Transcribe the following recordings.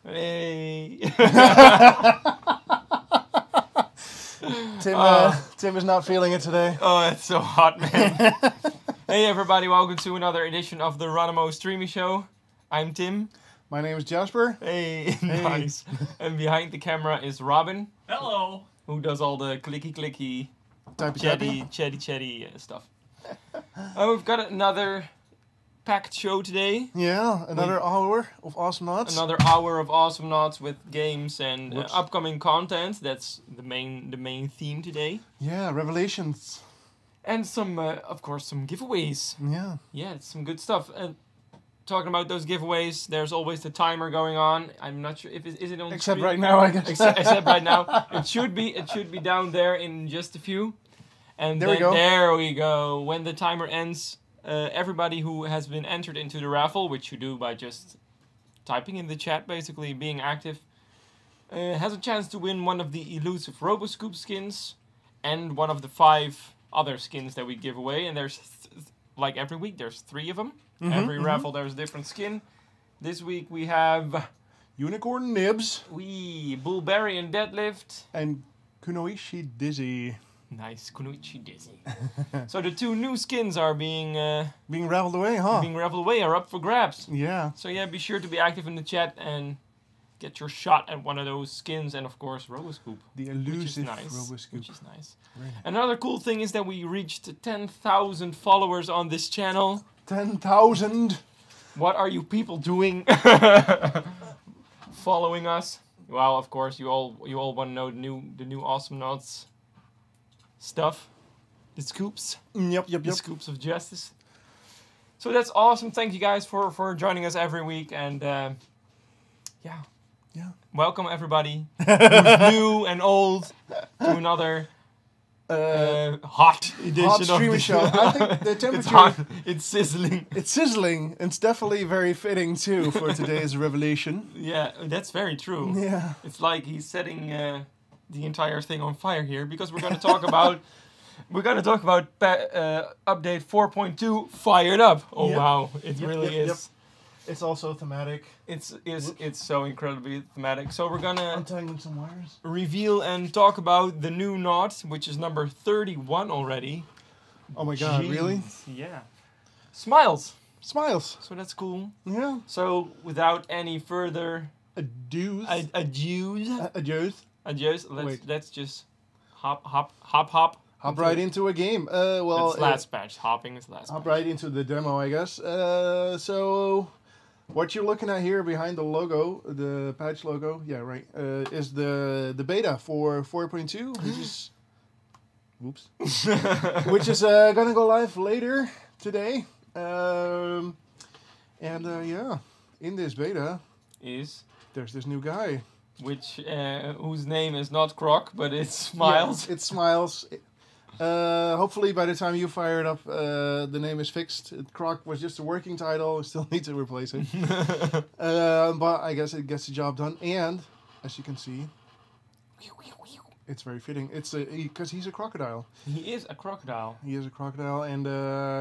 Hey. Tim is not feeling it today. Oh, it's so hot, man. Hey, everybody. Welcome to another edition of the Ronimo Streamisho. I'm Tim. My name is Jasper. Hey, nice. And behind the camera is Robin. Hello. Who does all the clicky, Typey. chatty stuff. We've got another packed show today. Yeah, another hour of Awesomenauts. Another hour of Awesomenauts with games and upcoming content. That's the main theme today. Yeah, revelations. And some, of course, some giveaways. Yeah. Yeah, it's some good stuff. Talking about those giveaways, there's always the timer going on. I'm not sure if is it on. Except screen? right now, I guess. Except right now, it should be down there in just a few. And there we go. There we go. When the timer ends, everybody who has been entered into the raffle, which you do by just typing in the chat, basically being active, has a chance to win one of the elusive RoboScoop skins and one of the 5 other skins that we give away. And there's like every week, there's 3 of them. Every raffle there's a different skin. This week we have Unicorn Nibs. Bullberry and Deadlift. And Kunoichi Dizzy. Nice, Kunoichi Dizzy. So the 2 new skins are being raffled away, huh? Being raffled away, are up for grabs. Yeah. So yeah, be sure to be active in the chat and get your shot at one of those skins, and of course RoboScoop. The elusive which is nice. RoboScoop. Which is nice. Right. Another cool thing is that we reached 10,000 followers on this channel. 10,000. What are you people doing? Following us? Well, of course, you all want to know the new Awesomenauts stuff, the scoops. Yep. The scoops of justice. So that's awesome. Thank you guys for joining us every week, and yeah. Welcome everybody, who's new and old, to another hot edition hot of Streamisho. I think the temperature. It's hot. It's sizzling. It's sizzling. It's definitely very fitting too for today's revelation. Yeah, that's very true. Yeah. It's like he's setting the entire thing on fire here, because we're going to talk about update 4.2 fired up. Oh wow, it really is. Yep. It's also thematic. It's so incredibly thematic. So we're gonna untangling some wires, reveal and talk about the new knot, which is number 31 already. Oh my god, Jeez. really? Yeah. Smiles. So that's cool. Yeah. So without any further adieu, let's just hop right into a game. Well, that's last patch. Hopping is last. Hop right into the demo, I guess. So what you're looking at here behind the logo, the patch logo, yeah, right, is the beta for 4.2, which is which is gonna go live later today. Yeah, in this beta there's this new guy, which whose name is not Croc, but it's Smiles. Yeah, it's Smiles. Hopefully by the time you fire it up, the name is fixed. Croc was just a working title. We still need to replace it. But I guess it gets the job done. And, as you can see, it's very fitting. It's because he's a crocodile. He is a crocodile. And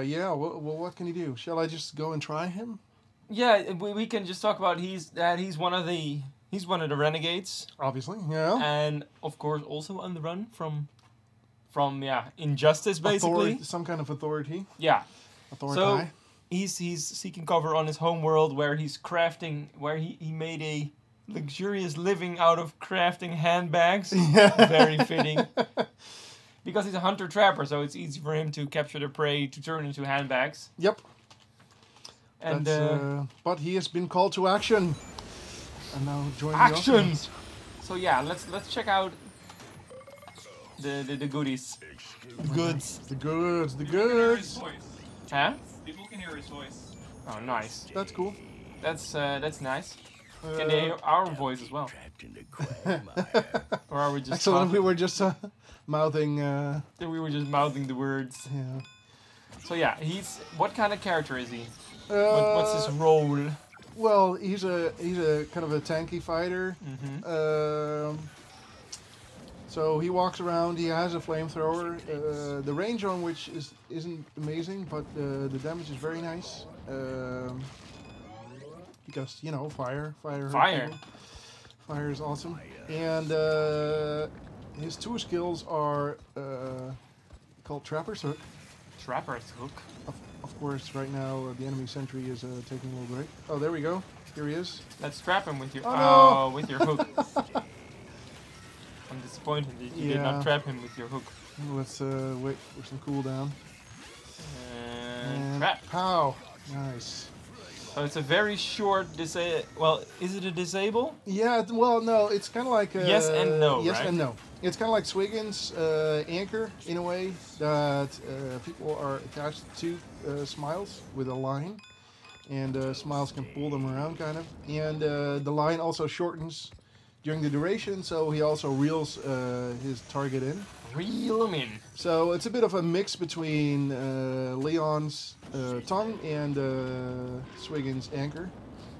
yeah, well, what can he do? Shall I just go and try him? Yeah, we can just talk about he's one of the renegades. Obviously, yeah. And, of course, also on the run from injustice, basically. Some kind of authority. Yeah. Authority. So he's seeking cover on his home world, where he's crafting, where he made a luxurious living out of crafting handbags. Very fitting. Because he's a hunter-trapper, so it's easy for him to capture the prey to turn into handbags. Yep. And but he has been called to action. And now join action. The so yeah, let's check out the goodies. The goods. Huh? People can hear his voice. Oh, nice. That's cool. That's nice. Can they hear our voice as well? Or are we just? Excellent. We were just mouthing. We were just mouthing the words. Yeah. So yeah, what kind of character is he? What's his role? Well, he's a kind of a tanky fighter. So he walks around. He has a flamethrower. The range on which isn't amazing, but the damage is very nice. Because fire. Fire is awesome. And his two skills are called Trapper's Hook. Trapper's Hook. Of course, right now the enemy sentry is taking a little break. Oh, there we go. Here he is. Let's trap him with your with your hook. I'm disappointed that you did not trap him with your hook. Let's wait for some cooldown. And trap. Pow! Nice. So it's a very short well, is it a disable? Yeah, well, no, it's kind of like... yes and no, Yes right? and no. It's kind of like Swiggin's anchor, in a way, that people are attached to Smiles with a line. And Smiles can pull them around, kind of. And the line also shortens during the duration, so he also reels his target in. Reel him in. So it's a bit of a mix between Leon's tongue and Swiggin's anchor.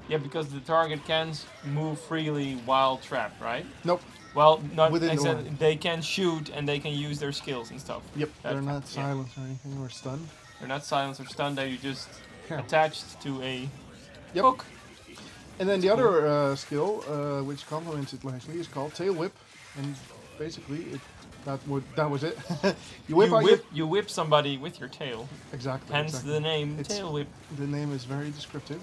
Yeah, because the target can move freely while trapped, right? Nope. Well, not Within the except line. they can shoot and they can use their skills and stuff. Yep, they're not silenced or anything, or stunned. They're not silenced or stunned, they're just attached to a Yep. hook. And then the other skill, which complements it nicely, is called Tail Whip. And basically, that was it. You whip somebody with your tail. Exactly. Hence exactly. the name Tail Whip. The name is very descriptive.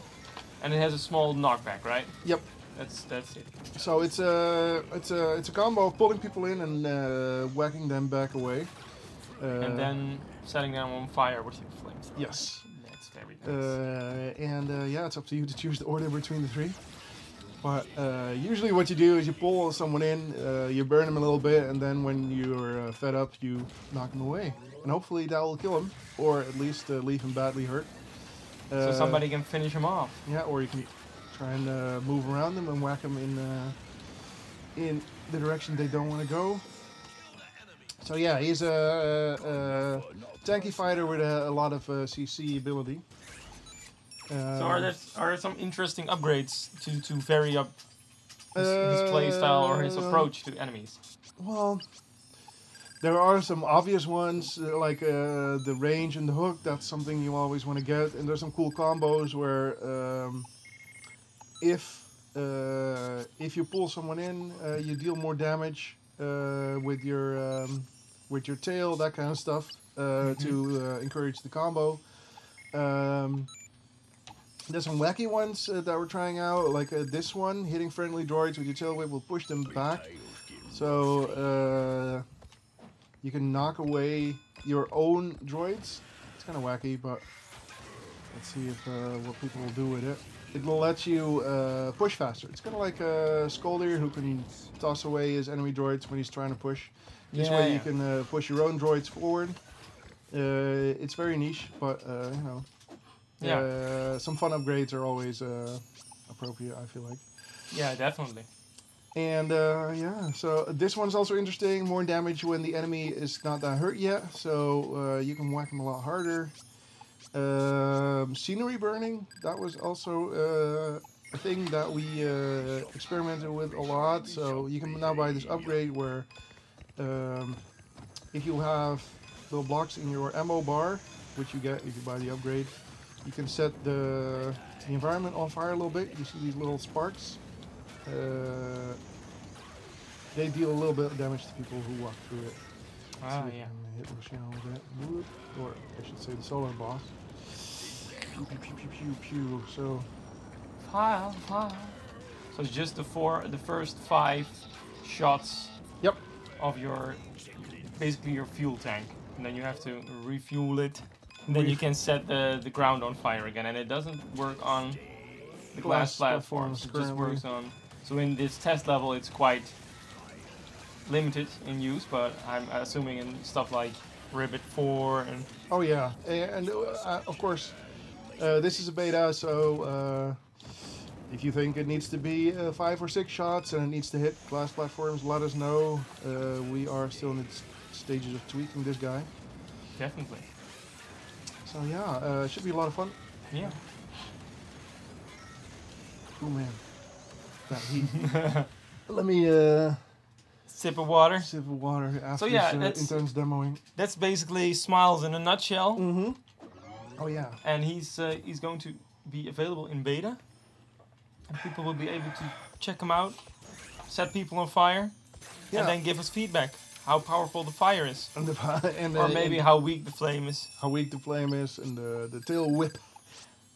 And it has a small knockback, right? Yep. That's it. So it's a combo of pulling people in and whacking them back away. And then setting them on fire with your flames. Yes. That's very nice. Yeah, it's up to you to choose the order between the three. But usually what you do is you pull someone in, you burn them a little bit, and then when you're fed up, you knock them away. And hopefully that will kill him, or at least leave him badly hurt. So somebody can finish him off. Yeah, or you can try and move around them and whack them in the direction they don't want to go. So yeah, he's a tanky fighter with a lot of CC ability. So are there some interesting upgrades to vary up his playstyle or his approach to enemies? Well, there are some obvious ones like the range and the hook. That's something you always want to get. And there's some cool combos where if you pull someone in, you deal more damage with your tail, that kind of stuff, to encourage the combo. There's some wacky ones that we're trying out, like this one, hitting friendly droids with your tail whip will push them back. So you can knock away your own droids. It's kind of wacky, but let's see if what people will do with it. It will let you push faster. It's kind of like a Scoldier who can toss away his enemy droids when he's trying to push. This way you can push your own droids forward. It's very niche, but you know. Some fun upgrades are always appropriate, I feel like. Yeah, definitely. And yeah, so this one's also interesting. More damage when the enemy is not that hurt yet, so you can whack them a lot harder. Scenery burning, that was also a thing that we experimented with a lot. So you can now buy this upgrade where if you have little blocks in your ammo bar, which you get if you buy the upgrade, you can set the environment on fire a little bit. You see these little sparks. They deal a little bit of damage to people who walk through it. Ah, so yeah. Hit the machine with it. Or I should say the solar boss. Pew, pew, pew, pew, pew, pew. So... Fire. So it's just the first 5 shots Yep. of basically your fuel tank. And then you have to refuel it. And then you can set the ground on fire again, and it doesn't work on the glass platforms. It just works on. So in this test level, it's quite limited in use, but I'm assuming in stuff like Ribbit 4 and. Oh yeah, and of course, this is a beta, so if you think it needs to be 5 or 6 shots and it needs to hit glass platforms, let us know. We are still in the stages of tweaking this guy. Definitely. So yeah, it should be a lot of fun. Yeah. Oh man, that heat. Let me sip of water. Sip of water after that's intense demoing. That's basically Smiles in a nutshell. Mm-hmm. Oh yeah. And he's going to be available in beta, and people will be able to check him out set people on fire, Yeah. and then give us feedback how powerful the fire is, And the, and or maybe how weak the flame is. how weak the flame is, and the tail whip,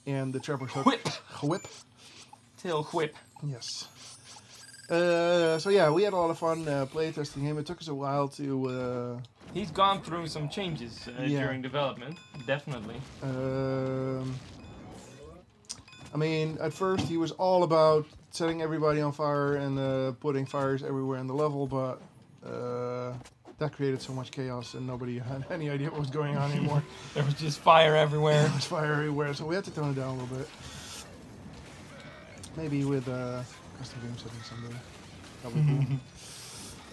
and the trapper's hook. Whip. Whip. Tail whip. Yes. So yeah, we had a lot of fun playtesting him. It took us a while to. He's gone through some changes Yeah. during development, definitely. I mean, at first he was all about setting everybody on fire and putting fires everywhere in the level, but that created so much chaos and nobody had any idea what was going on anymore. There was just fire everywhere. There was fire everywhere, so we had to tone it down a little bit. Maybe with custom game settings someday. That would be cool.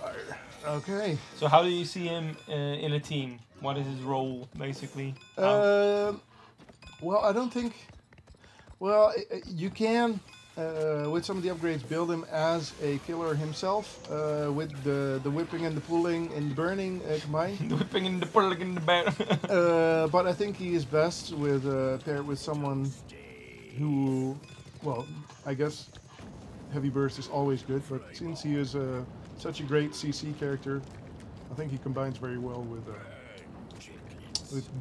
Fire. Okay. So how do you see him in a team? What is his role, basically? Well, I don't think. Well, you can, with some of the upgrades, build him as a killer himself, with the whipping and the pulling and the burning combined. The whipping and the pulling and the bear. But I think he is best with paired with someone who, well, I guess heavy burst is always good, but since he is such a great CC character, I think he combines very well with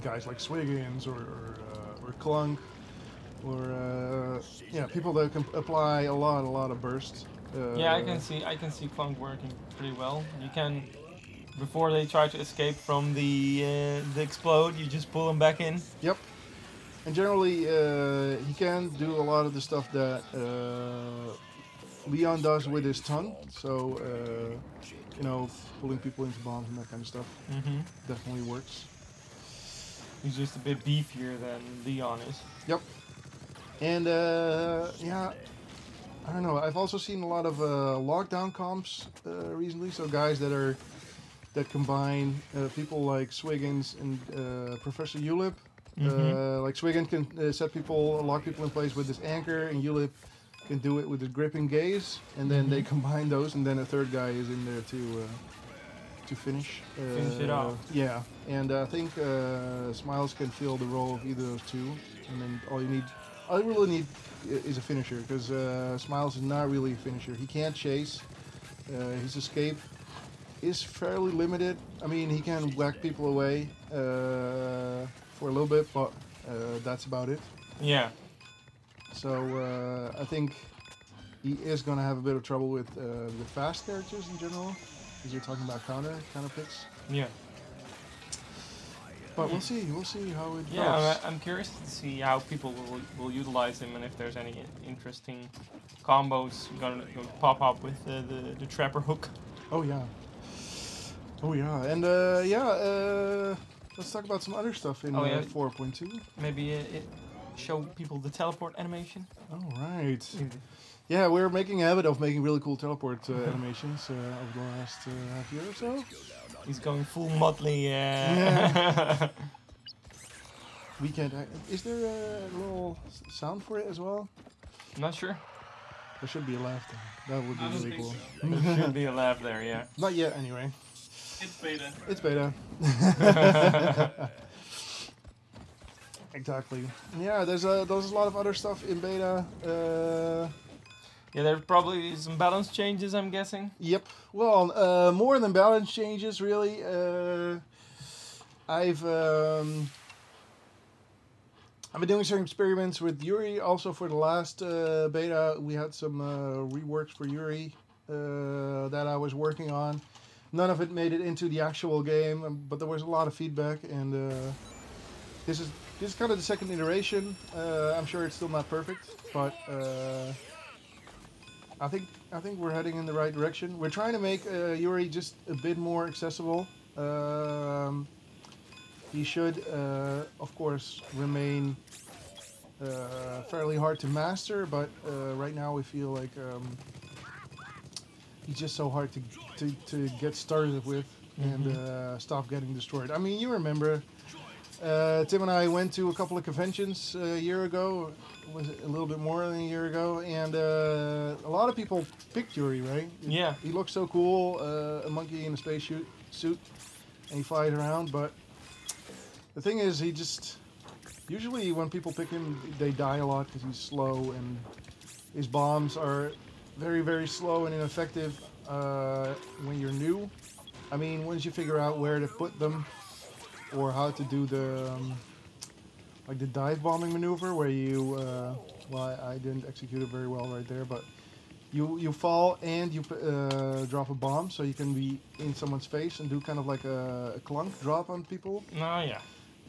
guys like Swiggins or Clunk. Or yeah, people that can apply a lot of bursts. Yeah, I can see Clunk working pretty well. You can, before they try to escape from the explode, you just pull them back in. Yep. And generally, he can do a lot of the stuff that Leon does with his tongue. So you know, pulling people into bombs and that kind of stuff. Definitely works. He's just a bit beefier than Leon is. Yep. And yeah, I don't know. I've also seen a lot of lockdown comps recently. So guys that combine people like Swiggins and Professor Ulip. Like Swiggins can set people, lock people in place with his anchor, and Ulip can do it with his gripping gaze. And then they combine those, and then a third guy is in there to finish. Finish it off. Yeah, and I think Smiles can fill the role of either of those two, and then all you really need is a finisher, because Smiles is not really a finisher. He can't chase. His escape is fairly limited. I mean, he can whack people away for a little bit, but that's about it. Yeah. So I think he is going to have a bit of trouble with fast characters in general, because you're talking about counter picks. Yeah. But we'll see how it goes. Yeah, I'm curious to see how people will utilize him, and if there's any interesting combos gonna pop up with the trapper hook. Oh yeah. And let's talk about some other stuff in 4.2. Maybe show people the teleport animation. All right. Yeah, we're making a habit of making really cool teleport animations over the last half year or so. He's going full Motley. Yeah. We can't. Is there a little sound for it as well? I'm not sure. There should be a laugh there. That would be really cool. There should be a laugh there, yeah. Not yet, anyway. It's beta. It's beta. Exactly. Yeah, there's a lot of other stuff in beta. Yeah, there's probably some balance changes, I'm guessing. Yep. Well, more than balance changes, really. I've been doing some experiments with Yuri. Also, for the last beta, we had some reworks for Yuri that I was working on. None of it made it into the actual game, but there was a lot of feedback, and this is kind of the second iteration. I'm sure it's still not perfect, but I think we're heading in the right direction. We're trying to make Yuri just a bit more accessible. He should, of course, remain fairly hard to master, but right now we feel like he's just so hard to get started with and stop getting destroyed. I mean, you remember, Tim and I went to a couple of conventions a year ago. Was it a little bit more than a year ago? And a lot of people picked Yuri, right? Yeah. He looks so cool, a monkey in a space suit, and he flies around. But the thing is, he just usually when people pick him, they die a lot because he's slow, and his bombs are very, very slow and ineffective. when you're new. I mean, once you figure out where to put them, or how to do the like the dive bombing maneuver, where you well, I didn't execute it very well right there, but you fall and you drop a bomb, so you can be in someone's face and do kind of like a clunk drop on people. Oh yeah.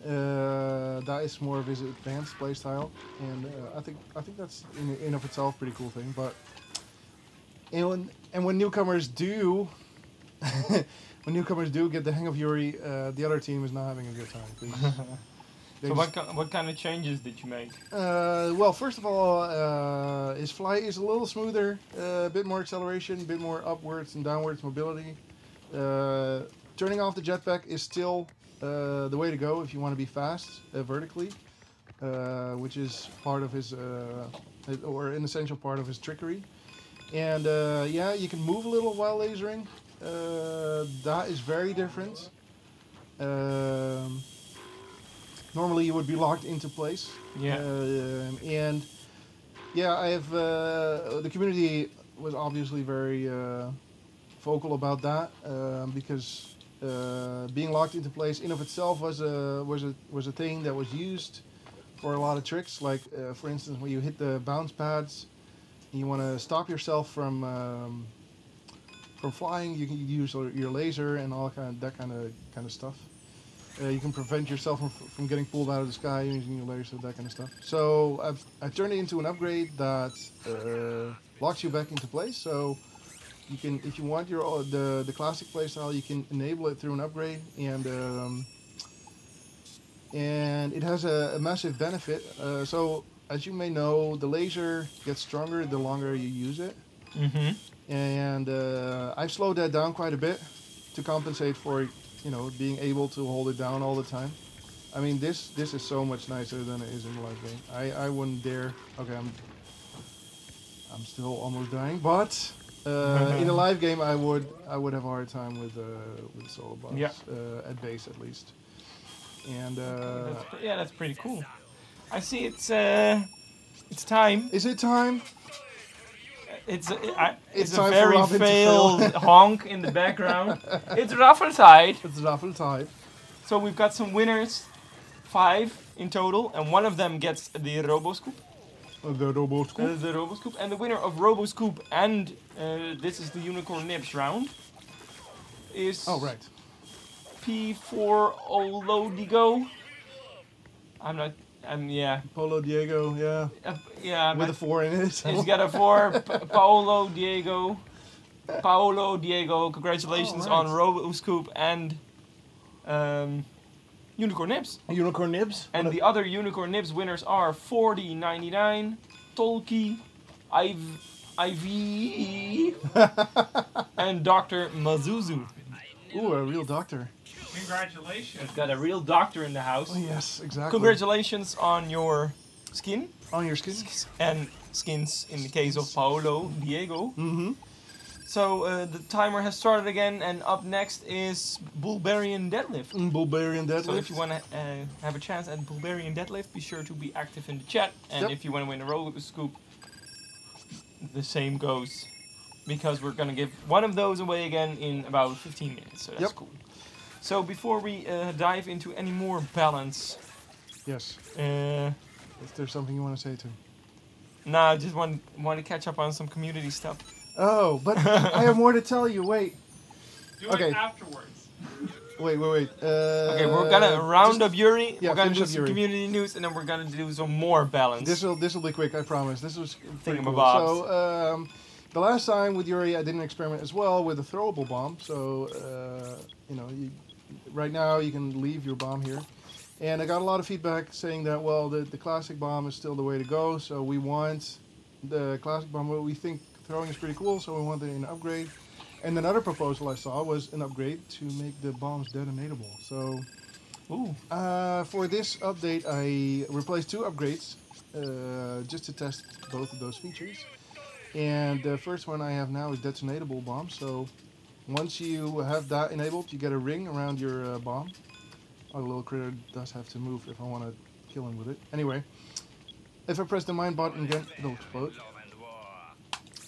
That is more of his advanced playstyle, and I think that's in of itself a pretty cool thing. But when newcomers do when newcomers do get the hang of Yuri, the other team is not having a good time. So what kind of changes did you make? Well, first of all, his flight is a little smoother, a bit more acceleration, a bit more upwards and downwards mobility. Turning off the jetpack is still the way to go if you want to be fast vertically, which is part of his, or an essential part of his trickery. And yeah, you can move a little while lasering. That is very different. Normally you would be locked into place. Yeah. And yeah, I have the community was obviously very vocal about that because being locked into place in of itself was a thing that was used for a lot of tricks. Like for instance, when you hit the bounce pads, and you want to stop yourself from flying, you can use your laser and all that kind of stuff. You can prevent yourself from getting pulled out of the sky using your laser, that kind of stuff. So I've turned it into an upgrade that locks you back into place. So you can, if you want the classic playstyle, you can enable it through an upgrade, and it has a massive benefit. So as you may know, the laser gets stronger the longer you use it. Mm-hmm. And I've slowed that down quite a bit to compensate for, you know, being able to hold it down all the time. I mean, this is so much nicer than it is in the live game. I wouldn't dare. Okay, I'm still almost dying, but in a live game I would have a hard time with solo bots. Yeah. At base at least. And that's pretty cool. I see it's time. Is it time? It's a very failed honk in the background. It's Raffle time. It's Raffle time. So we've got some winners, 5 in total, and one of them gets the RoboScoop. The RoboScoop. The RoboScoop, and the winner of RoboScoop and this is the Unicorn Nips round is P4 Olodigo. Yeah. Polo Diego, yeah. Yeah. With a 4 in it. He's got a 4. Paolo Diego. Congratulations on RoboScoop and Unicorn Nips. Unicorn Nips. And the other Unicorn Nips winners are 4099, Tolki, IV, and Dr. Mazuzu. Ooh, a real doctor. Congratulations. We've got a real doctor in the house. Oh, yes, exactly. Congratulations on your skin. On your skin. And skins in the case of Paolo Diego. Mm-hmm. So the timer has started again, and up next is Bulgarian Deadlift. Bulgarian Deadlift. So if you want to have a chance at Bulgarian Deadlift, be sure to be active in the chat. And if you want to win a RoboScoop, the same goes. Because we're going to give one of those away again in about 15 minutes, so that's cool. So before we dive into any more balance... Yes. Is there something you want to say to? No, I just want to catch up on some community stuff. Oh, but I have more to tell you, wait. Do it afterwards. Wait. Okay, we're going to round up Yuri, yeah, we're going to do some community news, and then we're going to do some more balance. This will be quick, I promise. This was pretty cool. So, the last time with Yuri, I did an experiment as well with a throwable bomb. So, you know, right now you can leave your bomb here. And I got a lot of feedback saying that, well, the classic bomb is still the way to go. So we want the classic bomb, but we think throwing is pretty cool, so we want an upgrade. And another proposal I saw was an upgrade to make the bombs detonatable. So, for this update, I replaced 2 upgrades just to test both of those features. And the first one I have now is detonatable bomb. So once you have that enabled, you get a ring around your bomb. Our little critter does have to move if I want to kill him with it. Anyway, if I press the mine button again, it'll explode.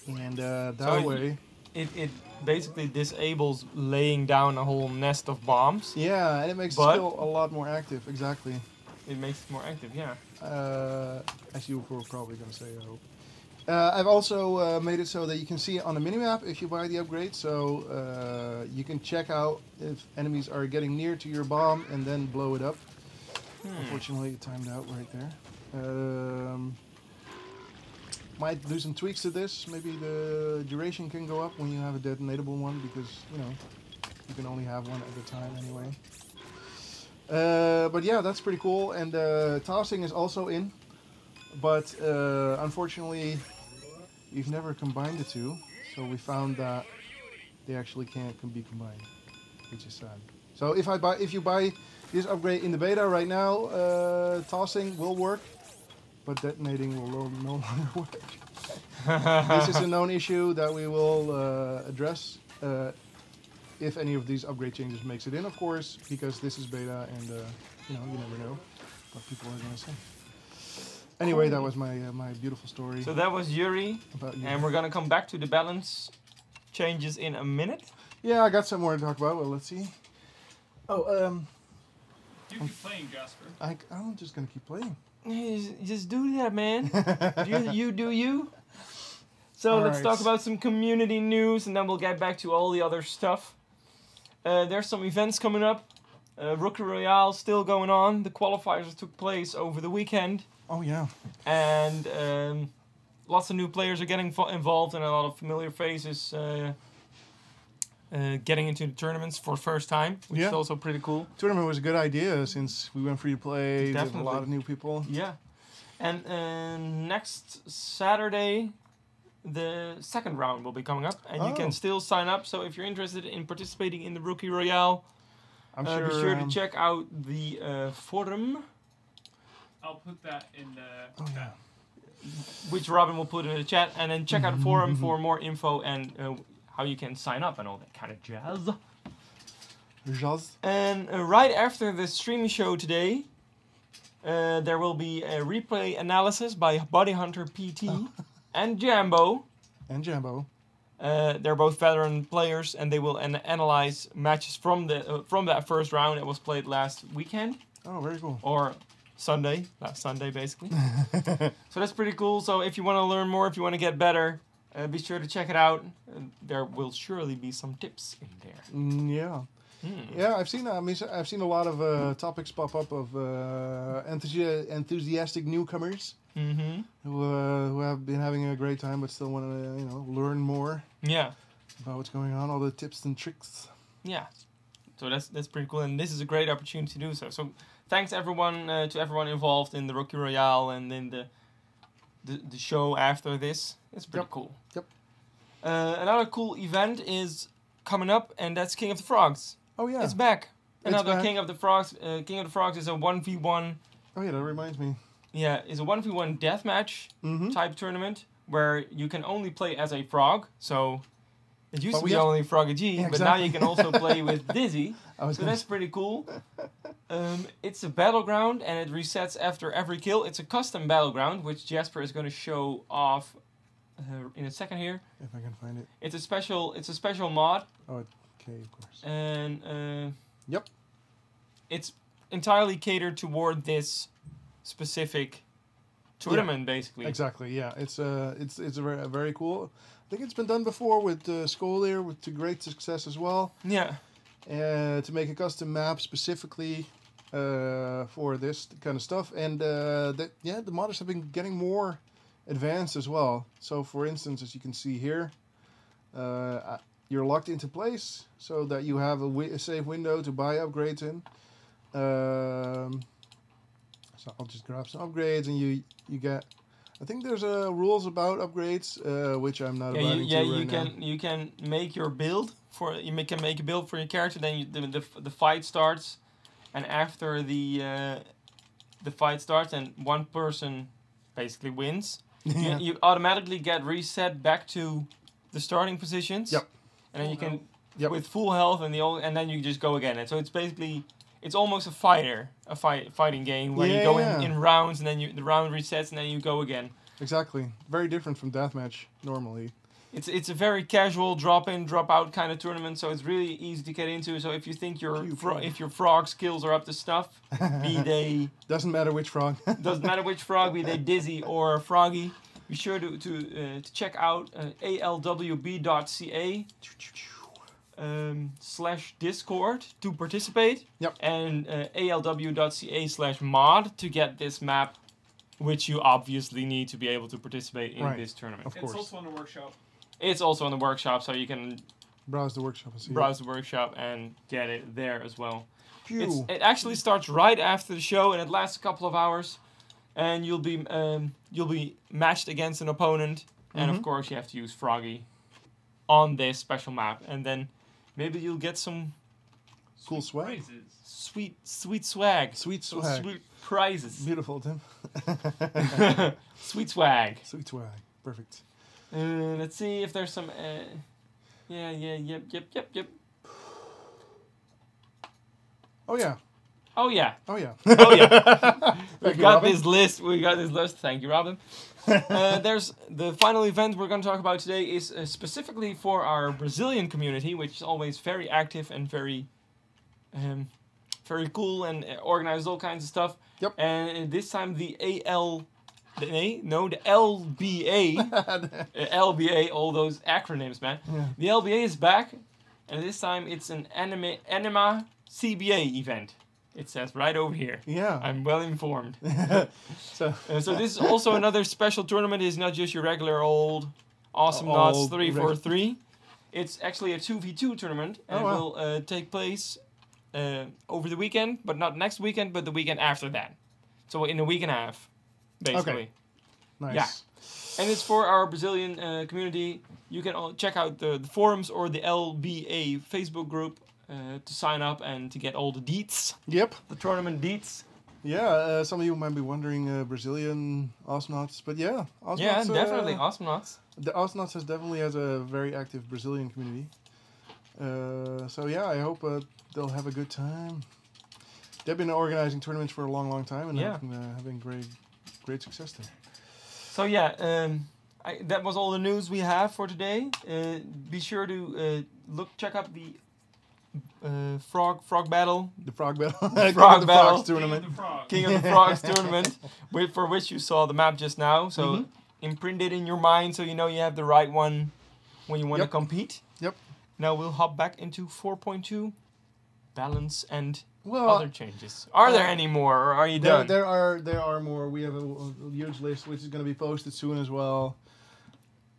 And that way... it basically disables laying down a whole nest of bombs. Yeah, and it makes the But- skill a lot more active. Exactly. It makes it more active, yeah. As you were probably going to say, I hope. I've also made it so that you can see it on the minimap if you buy the upgrade, so you can check out if enemies are getting near to your bomb and then blow it up. Unfortunately, it timed out right there. Might do some tweaks to this. Maybe the duration can go up when you have a detonatable one, because, you know, you can only have one at a time anyway. But yeah, that's pretty cool. And tossing is also in, but unfortunately, we've never combined the two. So we found that they actually can't be combined, which is sad. So if you buy this upgrade in the beta right now, tossing will work, but detonating will no longer work. This is a known issue that we will address if any of these upgrade changes makes it in, of course, because this is beta and you know, you never know what people are gonna say. Anyway, that was my my beautiful story. So that was Yuri, about Yuri. and we're gonna come back to the balance changes in a minute. Yeah, I got some more to talk about. Well, let's see. Oh, You keep playing, Jasper. I'm just gonna keep playing. Just do that, man. you do you. So let's Alright. talk about some community news, and then we'll get back to all the other stuff. There's some events coming up. Rookie Royale still going on. The qualifiers took place over the weekend, Oh yeah. and lots of new players are getting involved, and a lot of familiar faces getting into the tournaments for the first time, which is Yeah. also pretty cool. Tournament was a good idea since we went free to play. With a Definitely. lot of new people. Yeah, and next Saturday, the second round will be coming up, and you Oh. can still sign up. So if you're interested in participating in the Rookie Royale, I'm be sure to um, check out the forum, I'll put that in the Oh yeah. which Robin will put in the chat, and then check out the forum for more info and how you can sign up and all that kind of jazz. Jazz. And right after the Streamisho today, there will be a replay analysis by Body Hunter PT and Jambo. And Jambo. They're both veteran players, and they will analyze matches from that first round that was played last weekend, Oh, very cool. or last Sunday basically. So that's pretty cool. So if you want to learn more, if you want to get better, be sure to check it out. There will surely be some tips in there. Yeah. Yeah, I've seen a lot of topics pop up of enthusiastic newcomers Mm-hmm. who have been having a great time but still want to learn more Yeah. about what's going on, all the tips and tricks. Yeah. So that's pretty cool, and this is a great opportunity to do so. So thanks everyone to everyone involved in the Rookie Royale and in the show after this. It's pretty Yep. cool. Yep. Another cool event is coming up, and that's King of the Frogs. Oh yeah. It's back. Another back. King of the Frogs. King of the Frogs is a 1v1. Oh yeah, that reminds me. Yeah, is a 1v1 deathmatch Mm-hmm. type tournament where you can only play as a frog. So it used But to we be have- only Froggy, Yeah, but now exactly. you can also play with Dizzy. I was So gonna that's pretty cool. It's a battleground, and it resets after every kill. It's a custom battleground, which Jasper is going to show off in a second here. if I can find it. It's a special mod, Okay, of course. and Yep. it's entirely catered toward this specific tournament, basically. Exactly. Yeah, it's very cool. I think it's been done before with Skolier to great success as well. Yeah. To make a custom map specifically for this kind of stuff, and the modders have been getting more advanced as well. So, for instance, as you can see here, you're locked into place so that you have a safe window to buy upgrades in. So I'll just grab some upgrades, and you get. I think there's rules about upgrades, which I'm not Yeah, abiding to right now. you can make your build can make a build for your character. Then the fight starts, and after the fight starts, and one person basically wins, Yeah. you automatically get reset back to the starting positions. Yep. And then you can Yep. with full health and then you just go again. And so it's basically almost a fighting game where you go Yeah. in rounds, and then the round resets, and then you go again. Exactly. Very different from deathmatch normally. It's a very casual drop in, drop out kind of tournament, so it's really easy to get into. So if you think if your frog skills are up to snuff, be they doesn't matter which frog. doesn't matter which frog, be they Dizzy or Froggy, be sure to check out alwb.ca /Discord to participate. Yep. And alw.ca/mod to get this map, which you obviously need to be able to participate in this tournament. Of course. It's also on the workshop. It's also on the workshop, so you can browse the workshop and get it there as well. Phew. It actually starts right after the show, and it lasts a couple of hours. And you'll be matched against an opponent, and of course you have to use Froggy on this special map, and then maybe you'll get some cool swag. Sweet swag. Sweet swag. Sweet prizes. Beautiful, Tim. Sweet swag. Sweet swag. Perfect. Let's see if there's some. Yep. Oh yeah. Oh yeah. Oh yeah. Oh yeah. We got this list. Thank you, Robin. There's the final event we're going to talk about today is specifically for our Brazilian community, which is always very active and very cool and organizes all kinds of stuff. Yep. And this time the LBA, LBA, all those acronyms, man. Yeah. The LBA is back, and this time it's an Anima CBA event. It says right over here. Yeah. I'm well informed. So So this is also another special tournament. It's not just your regular old Awesomenauts 3.4.3. It's actually a 2v2 tournament, and it will take place over the weekend, but not next weekend, but the weekend after that. So in a week and a half, basically. Okay. Nice. Yeah. And it's for our Brazilian community. You can check out the forums or the LBA Facebook group to sign up and to get all the deets. Yep. The tournament deets. Yeah, some of you might be wondering Brazilian Awesomenauts, but yeah. Awesomenauts, Yeah, definitely. Awesomenauts. The Awesomenauts definitely has a very active Brazilian community. So yeah, I hope they'll have a good time. They've been organizing tournaments for a long, long time and having great success there. So yeah, that was all the news we have for today. Be sure to check out the frog battle. The frog battle. Frog battle. Frogs tournament. King of the Frogs tournament, for which you saw the map just now. So imprint it in your mind so you know you have the right one when you want to compete. Yep. Now we'll hop back into 4.2 balance and Well, other changes. Are there any more, or are you done? There are more. We have a huge list which is going to be posted soon as well.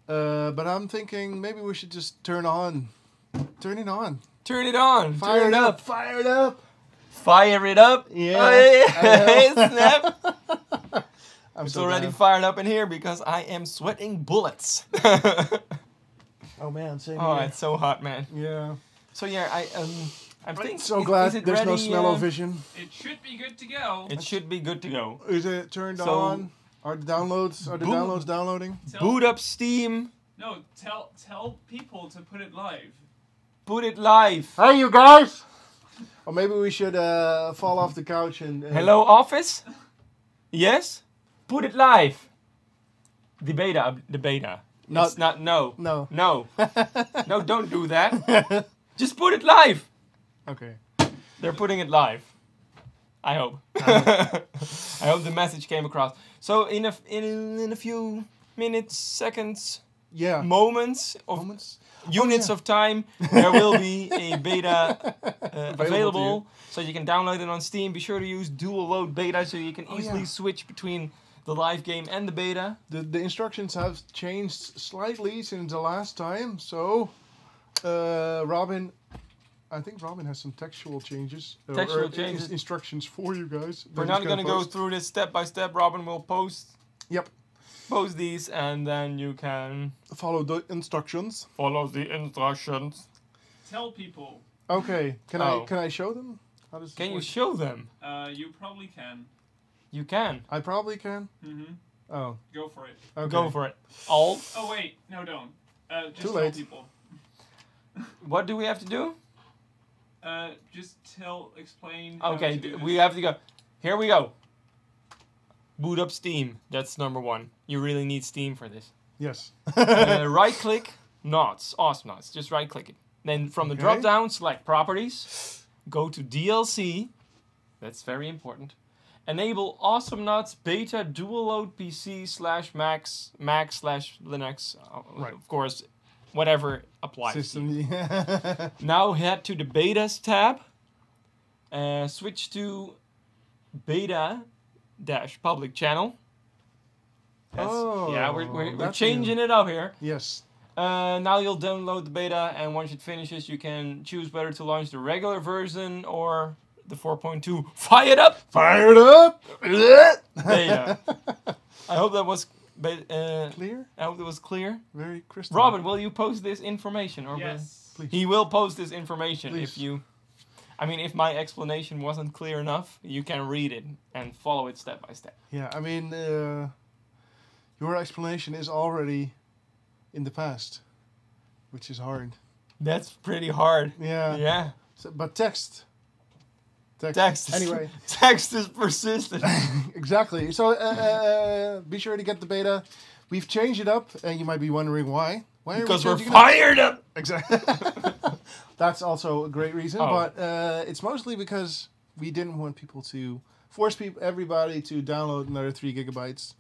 But I'm thinking maybe we should just turn it on. Turn it on. Fire it up. Fire it up. Fire it up. Yeah. Oh, yeah. Snap. I'm It's so already bad. fired up in here because I am sweating bullets. Oh man, same Oh, here. it's so hot, man. Yeah. So yeah, I'm thinking. So glad is it there's no ready, smell-o-vision. It should be good to go. It should be good to go. Is it turned So- on? Are the downloads downloading? Boot up Steam. No, tell people to put it live. Put it live. Hey, you guys! Or maybe we should fall off the couch and... Hello, office. Yes. Put it live. The beta. Not- It's not. No. No. No. No, don't do that. Just put it live. Okay. They're putting it live. I hope. I hope the message came across. So in a few minutes, seconds, Yeah. moments of Moments? units of time, there will be a beta available. to So you can download it on Steam. Be sure to use dual load beta so you can easily switch between the live game and the beta. The instructions have changed slightly since the last time, so Robin, I think Robin has some textual changes. Textual changes. Instructions for you guys. We're not going to go through this step by step. Robin will post these, and then you can follow the instructions. follow the instructions. Tell people. Okay, can I show them? How does this Can you work? show them? You probably can. You can. I probably can. Mm-hmm. Oh, Go for it. okay. Go for it. Alt. Oh wait, no, don't. Just Too tell late. people. What do we have to do? Just explain. how Okay, to do we this. have to go. Here we go. Boot up Steam. That's number one. You really need Steam for this. Yes. Right click Awesomenauts. Just right click it. Then from the Okay. drop down, select Properties. Go to DLC. That's very important. Enable Awesomenauts Beta Dual Load PC /Mac/Linux. Right. Of course, whatever applies. System. To you. Yeah. Now head to the Betas tab. Switch to Beta-Public Channel. Oh, yeah, we're that's changing it up here. Yes. Now you'll download the beta, and once it finishes, you can choose whether to launch the regular version or the 4.2. Fire it up! Fire it up! Beta. I hope that was Clear? I hope it was clear. Very crystal. Robin, will you post this information? Or Yes. Please. He will post this information Please. if you... I mean, if my explanation wasn't clear enough, you can read it and follow it step by step. Yeah, I mean, your explanation is already in the past, which is hard. That's pretty hard. Yeah. Yeah. So, but text. Text. Anyway. Text is persistent. Exactly. So be sure to get the beta. We've changed it up, and you might be wondering why. Why Because are we're we changing it up? fired up. Exactly. That's also a great reason, Oh. but it's mostly because we didn't want people to force everybody to download another 3 gigabytes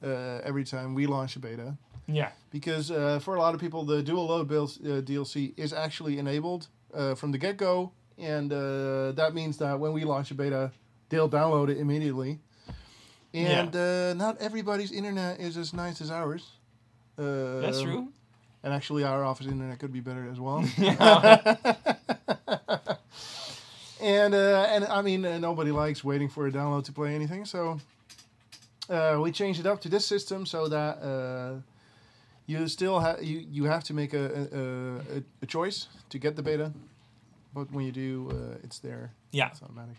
every time we launch a beta. Yeah. Because for a lot of people, the dual load DLC is actually enabled from the get-go, and that means that when we launch a beta, they'll download it immediately. And not everybody's internet is as nice as ours. That's true. And actually, our office internet could be better as well. Yeah. And I mean, nobody likes waiting for a download to play anything, so we changed it up to this system so that you still you have to make a choice to get the beta, but when you do, it's there. Yeah. It's automatic.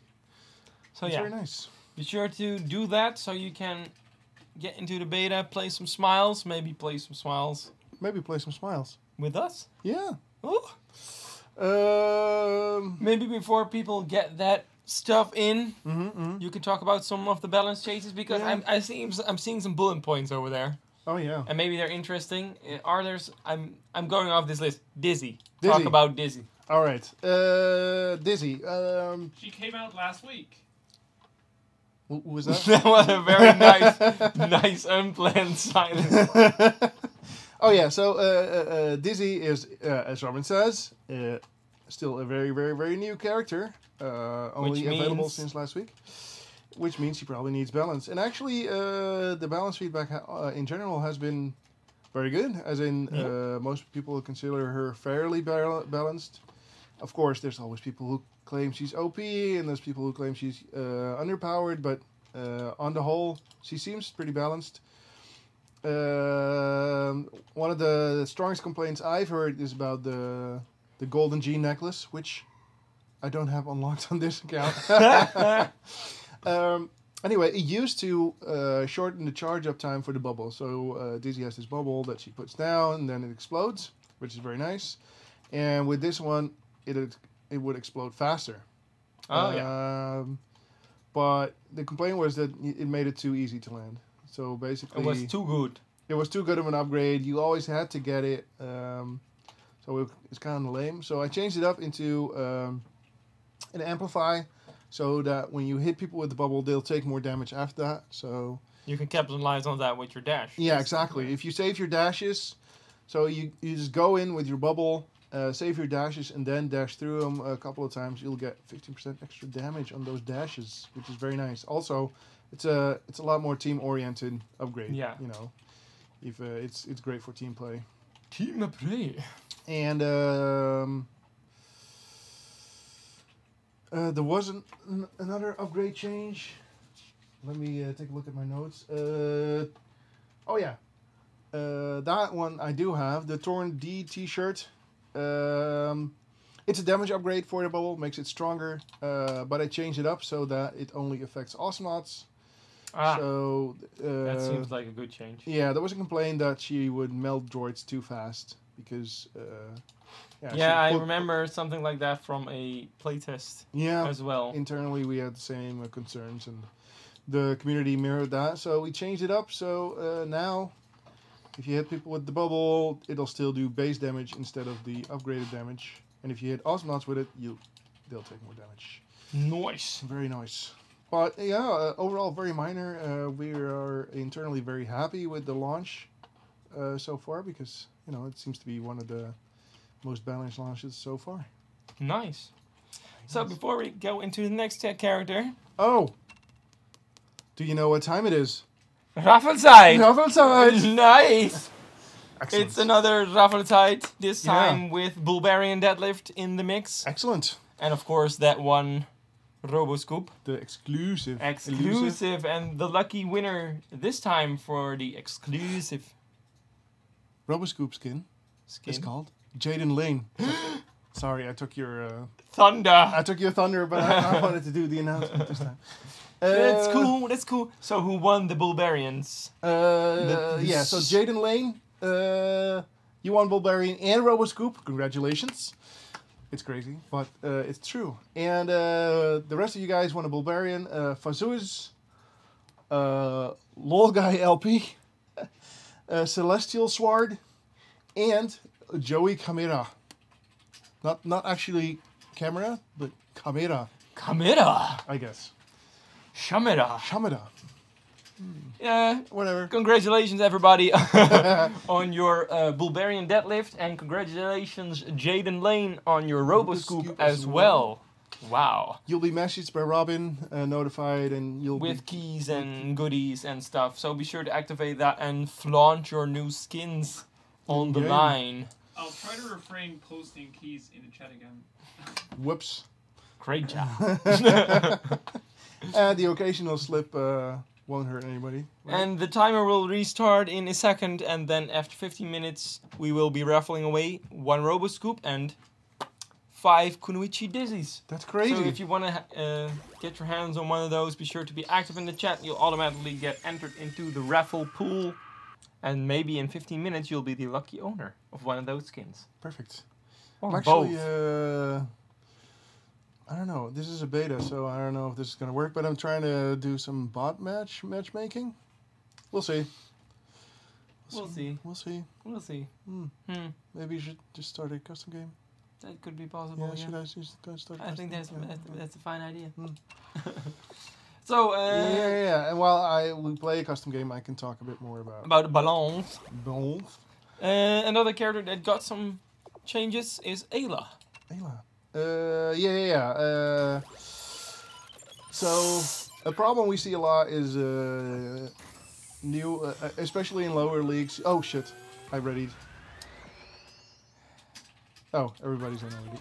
So It's yeah, very nice. be sure to do that so you can get into the beta, play some Smiles, maybe play some Smiles Maybe play some Smiles. with us. Yeah. Ooh. Um. Maybe before people get that stuff in, Mm-hmm. you can talk about some of the balance changes because Yeah. I'm seeing some bullet points over there, Oh yeah. and maybe they're interesting. Are there? I'm going off this list. Dizzy. Dizzy. Talk about Dizzy. All right. Dizzy. She came out last week. Who was that? That was a very nice unplanned silence. Oh yeah, so Dizzy is, as Robin says, still a very, very, very new character. Only available since last week. Which means she probably needs balance. And actually, the balance feedback in general has been very good. As in, most people consider her fairly balanced. Of course, there's always people who claim she's OP, and there's people who claim she's underpowered. But on the whole, she seems pretty balanced. One of the strongest complaints I've heard is about the golden G necklace, which I don't have unlocked on this account. Anyway, it used to shorten the charge up time for the bubble. So Dizzy has this bubble that she puts down, and then it explodes, which is very nice. And with this one, it would explode faster. Oh yeah. But the complaint was that it made it too easy to land. So basically, It was too good. it was too good of an upgrade. You always had to get it. So it's kind of lame. So I changed it up into an amplify, so that when you hit people with the bubble, they'll take more damage after that. So You can capitalize on that with your dash. yeah, exactly. If you save your dashes, so you just go in with your bubble, save your dashes, and then dash through them a couple of times, you'll get 15% extra damage on those dashes, which is very nice. Also, it's a lot more team oriented upgrade. Yeah. You know, if it's great for team play. Team play. And there was another upgrade change. Let me take a look at my notes. Oh yeah, that one I do have, the Torn D t-shirt. It's a damage upgrade for the bubble, makes it stronger, but I changed it up so that it only affects Awesomenauts. So That seems like a good change. yeah, there was a complaint that she would melt droids too fast because Yeah, I she remember something like that from a playtest as well. Internally, we had the same concerns, and the community mirrored that. So we changed it up. So now If you hit people with the bubble, it'll still do base damage instead of the upgraded damage. And if you hit Awesomenauts with it, they'll take more damage. Nice. Very nice. But yeah, overall very minor. We are internally very happy with the launch so far because it seems to be one of the most balanced launches so far. Nice. So before we go into the next character, oh, do you know what time it is? Raffle side. Raffle side. Nice. Excellent. It's another Raffle side. This time with Bulbarian Deadlift in the mix, Excellent. and of course that one Robo Scoop. The exclusive. And the lucky winner this time for the exclusive Roboscoop skin is called Jaden Lane. Sorry, I took your Thunder. I took your thunder, but I wanted to do the announcement this time. That's cool. That's cool. So who won the Bulbarians? Yeah. So Jaden Lane, you won Bulbarian and Roboscoop. Congratulations. It's crazy, but it's true. And the rest of you guys won a Bulbarian. Fazuz, Lol Guy LP, Celestial Sword, and Joey Camera. Not actually camera, but Camera. Kamira. I guess. Shamira. Shamada. Yeah. Whatever. Congratulations, everybody, on your Bulbarian Deadlift, and congratulations, Jaden Lane, on your Roboscoop as well. Wow. You'll be messaged by Robin, notified, and you'll with keys and goodies and stuff. So be sure to activate that and flaunt your new skins on the line. I'll try to refrain posting keys in the chat again. Whoops. Great job. And the occasional slip won't hurt anybody. Right? And the timer will restart in a second, and then after 15 minutes, we will be raffling away 1 Roboscoop and 5 Kunoichi Dizzies. That's crazy. So if you want to get your hands on one of those, be sure to be active in the chat. You'll automatically get entered into the raffle pool. And maybe in 15 minutes, you'll be the lucky owner of one of those skins. Perfect. Or I'm actually, both. I don't know. This is a beta, so I don't know if this is going to work. But I'm trying to do some bot matchmaking. We'll see. We'll see. We'll see. We'll see. Maybe you should just start a custom game. That could be possible. Yeah, Yeah. should I just start a I custom think game? that's a fine idea. So yeah. And while we play a custom game, I can talk a bit more about the ballons. Balls. Another character that got some changes is Ayla. Ayla. So a problem we see a lot is new, especially in lower leagues. Oh shit! I readied. Oh, everybody's in already.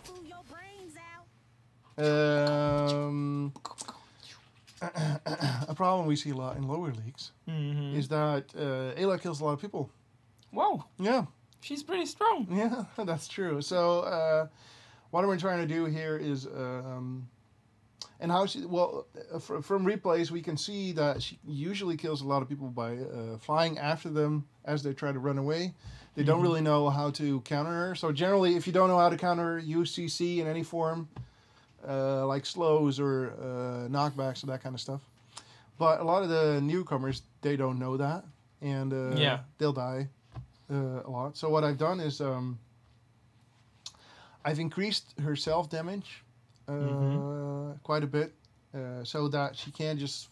A problem we see a lot in lower leagues is that Ayla kills a lot of people. Whoa! Yeah, she's pretty strong. Yeah, that's true. So what we're trying to do here is, and how she, from replays we can see that she usually kills a lot of people by flying after them as they try to run away. They don't really know how to counter her. So generally, if you don't know how to counter her, use CC in any form, like slows or knockbacks or that kind of stuff. But a lot of the newcomers, they don't know that, and they'll die a lot. So what I've done is I've increased her self damage quite a bit, so that she can't just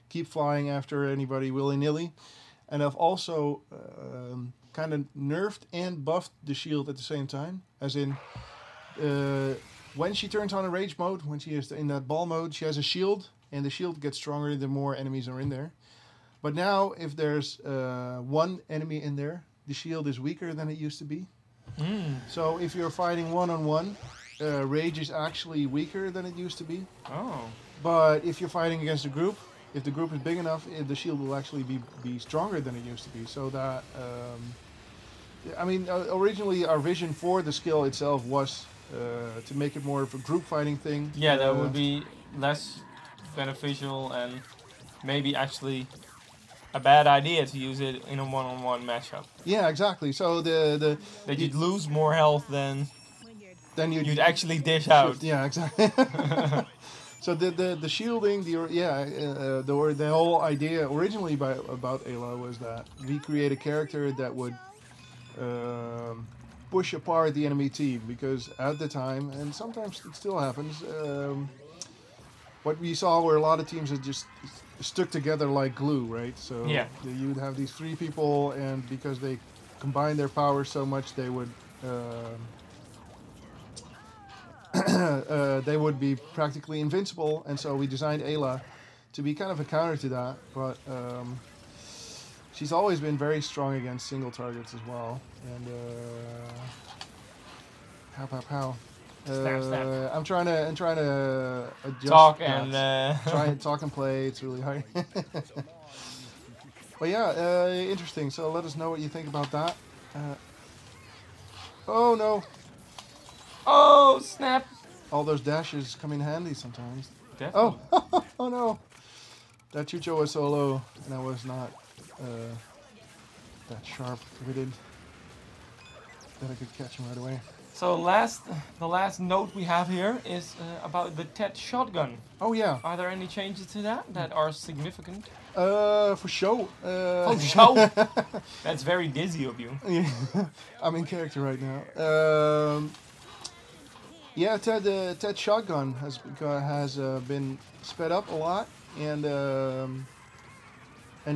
keep flying after anybody willy-nilly. And I've also kind of nerfed and buffed the shield at the same time, as in when she turns on a rage mode, when she is in that ball mode, she has a shield, and the shield gets stronger the more enemies are in there. But now, if there's one enemy in there, the shield is weaker than it used to be. So if you're fighting one-on-one, rage is actually weaker than it used to be. Oh. But if you're fighting against a group, if the group is big enough, the shield will actually be stronger than it used to be. So that, I mean, originally our vision for the skill itself was to make it more of a group fighting thing. Yeah, that would be less beneficial and maybe actually a bad idea to use it in a one-on-one matchup. Yeah, exactly. So that you'd lose more health than you'd actually dish out. Yeah, exactly. So the shielding, the whole idea originally about Ayla was that we create a character that would push apart the enemy team, because at the time, and sometimes it still happens, what we saw were a lot of teams that just stuck together like glue, right? So Yeah. you'd have these three people, and because they combined their powers so much, they would be practically invincible. And so we designed Ayla to be kind of a counter to that, but she's always been very strong against single targets as well. And pow. Snap. I'm trying to adjust. Talk that. and Try and talk and play. It's really hard. But yeah, interesting. So let us know what you think about that. Oh no! oh snap! All those dashes come in handy sometimes. Definitely. Oh, oh no! That Chucho was so low, and I was not that sharp-witted that I could catch him right away. So the last note we have here is about the TED shotgun. Oh yeah. Are there any changes to that are significant? For show. Oh, show! That's very dizzy of you. Yeah, I'm in character right now. Yeah, Ted shotgun has been sped up a lot and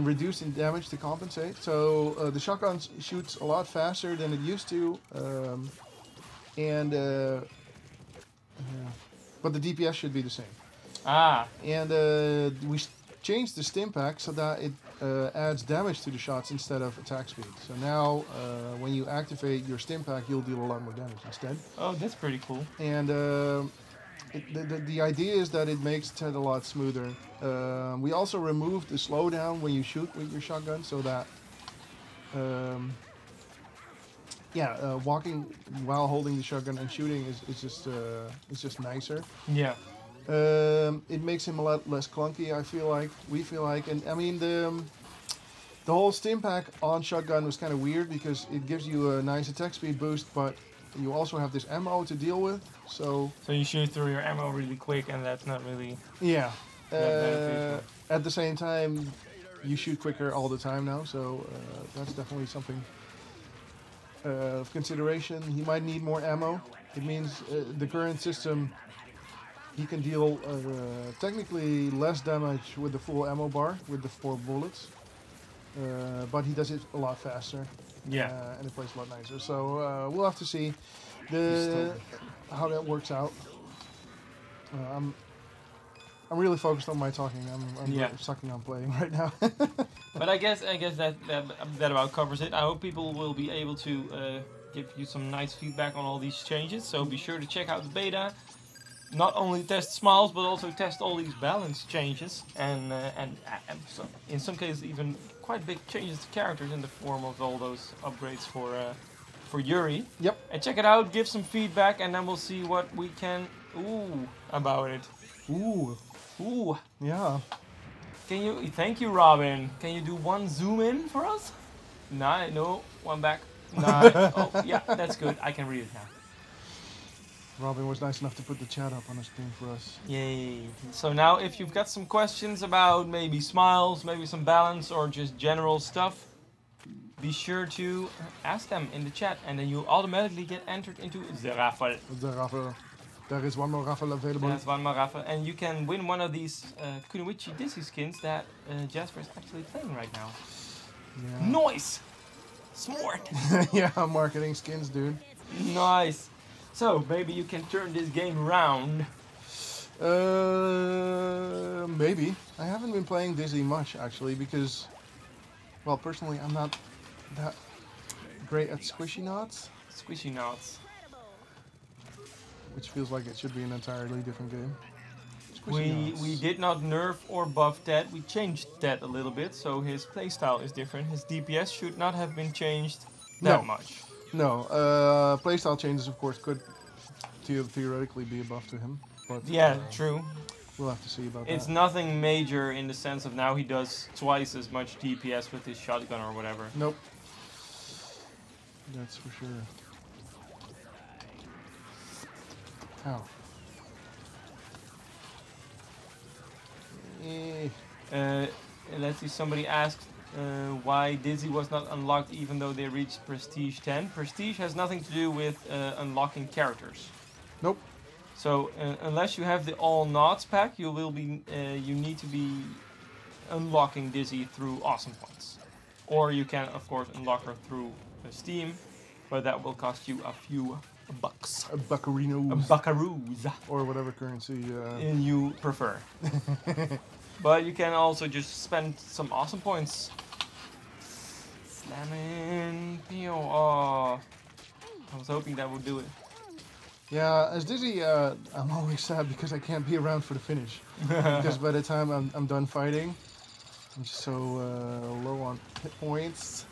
reduced in damage to compensate. So the shotgun shoots a lot faster than it used to, but the DPS should be the same. Ah, And we changed the stim pack so that it adds damage to the shots instead of attack speed. So now when you activate your stim pack, you'll deal a lot more damage instead. oh, that's pretty cool. And the idea is that it makes Ted a lot smoother. We also removed the slowdown when you shoot with your shotgun, so that walking while holding the shotgun and shooting is just nicer. Yeah. It makes him a lot less clunky. We feel like, and I mean the whole stim pack on shotgun was kind of weird because it gives you a nice attack speed boost, but you also have this ammo to deal with. So you shoot through your ammo really quick, and that's not really. yeah. beneficial. At the same time, you shoot quicker all the time now, so that's definitely something of consideration. He might need more ammo. It means the current system, he can deal technically less damage with the full ammo bar, with the 4 bullets, but he does it a lot faster. Yeah. And it plays a lot nicer. So we'll have to see how that works out. I'm really focused on my talking. I'm sucking on playing right now. But I guess that about covers it. I hope people will be able to give you some nice feedback on all these changes. So be sure to check out the beta. Not only test smiles, but also test all these balance changes, and so in some cases even quite big changes to characters in the form of all those upgrades for Yuri. Yep. And check it out, give some feedback, and then we'll see what we can about it. Ooh. Yeah. Thank you, Robin. Can you do one zoom in for us? No, one back. Oh, yeah, that's good. I can read it now. Robin was nice enough to put the chat up on the screen for us. Yay. So now if you've got some questions about maybe smiles, maybe some balance, or just general stuff, be sure to ask them in the chat, and then you automatically get entered into the raffle. The raffle. There is one more raffle available. There's one more raffle, and you can win one of these Kunoichi Dizzy skins that Jasper is actually playing right now. Yeah. Nice! Smart! Yeah, marketing skins, dude. Nice! So, maybe you can turn this game around. Maybe. I haven't been playing Dizzy much, actually, because, well, personally, I'm not that great at Squishy-Knots. Squishy-Knots. Which feels like it should be an entirely different game. We did not nerf or buff Ted. We changed Ted a little bit, so his playstyle is different. His DPS should not have been changed that much. No, playstyle changes, of course, could theoretically be a buff to him. But yeah, true. We'll have to see about It's that. nothing major in the sense of now he does twice as much DPS with his shotgun or whatever. Nope. That's for sure. Ow. Let's see, somebody asked why Dizzy was not unlocked even though they reached Prestige 10. Prestige has nothing to do with unlocking characters. Nope. So unless you have the All Knots pack, you need to be unlocking Dizzy through Awesome Points. Or you can, of course, unlock her through Steam, but that will cost you a few bucks. A buckarino. Buckaroos. Or whatever currency You prefer. But you can also just spend some Awesome Points. Slamming Pio. Oh, I was hoping that would do it. Yeah, as Dizzy, I'm always sad because I can't be around for the finish. Because by the time I'm done fighting, I'm just so low on hit points.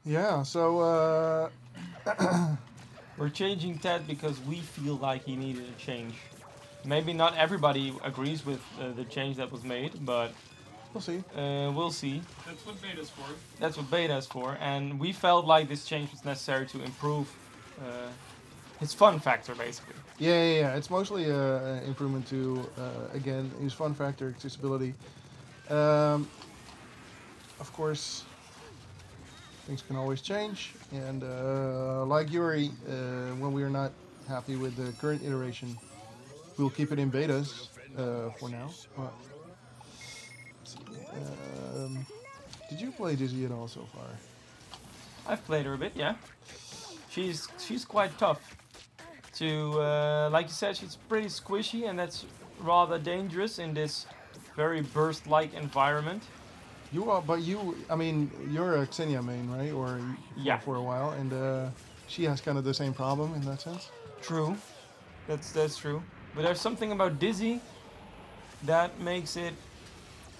Yeah, so We're changing Ted because we feel like he needed a change. Maybe not everybody agrees with the change that was made, but we'll see. We'll see. That's what beta's for. That's what beta's for, and we felt like this change was necessary to improve his fun factor, basically. Yeah. It's mostly an improvement to, again, his fun factor, accessibility. Of course, things can always change, and like Yuri, when we are not happy with the current iteration, we'll keep it in betas for now. But, did you play Dizzy at all so far? I've played her a bit, yeah. She's quite tough. Like you said, she's pretty squishy, and that's rather dangerous in this very burst-like environment. I mean, you're a Xenia main, right? Or yeah, for a while, and she has kind of the same problem in that sense. True, that's true. But there's something about Dizzy that makes it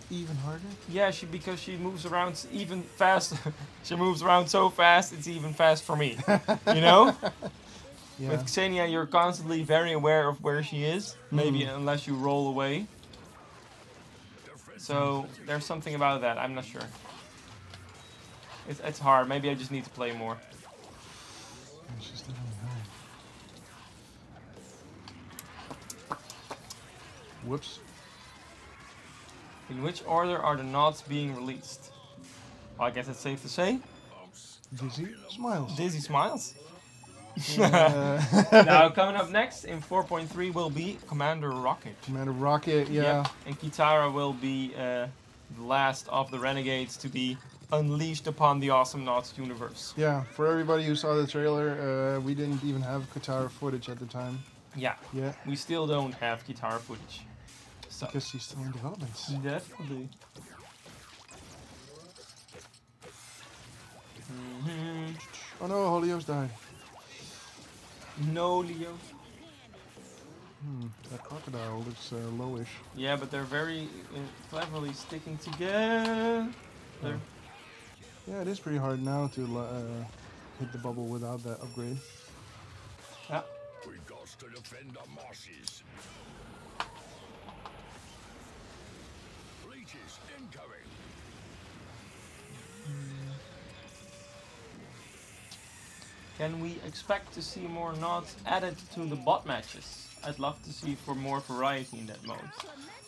even harder. Yeah, because she moves around even fast. She moves around so fast, it's even fast for me. You know? Yeah. With Xenia, you're constantly very aware of where she is. Maybe unless you roll away. So there's something about that. I'm not sure. It's hard. Maybe I just need to play more. She's definitely hard. Whoops. In which order are the knots being released? Well, I guess it's safe to say. Dizzy smiles. Dizzy smiles. Now, coming up next in 4.3 will be Commander Rocket. Commander Rocket, yeah. Yep. And Kitara will be the last of the renegades to be unleashed upon the Awesomenauts universe. Yeah, for everybody who saw the trailer, we didn't even have Kitara footage at the time. Yeah. Yeah. We still don't have Kitara footage. So. Because she's still in development. Definitely. Oh no, Holio's died. No, Leo. That crocodile looks lowish. Yeah, but they're very cleverly sticking together. Yeah, it is pretty hard now to hit the bubble without that upgrade. Yeah. We got to defend our marshes. Leeches incoming. Can we expect to see more knots added to the bot matches? I'd love to see for more variety in that mode.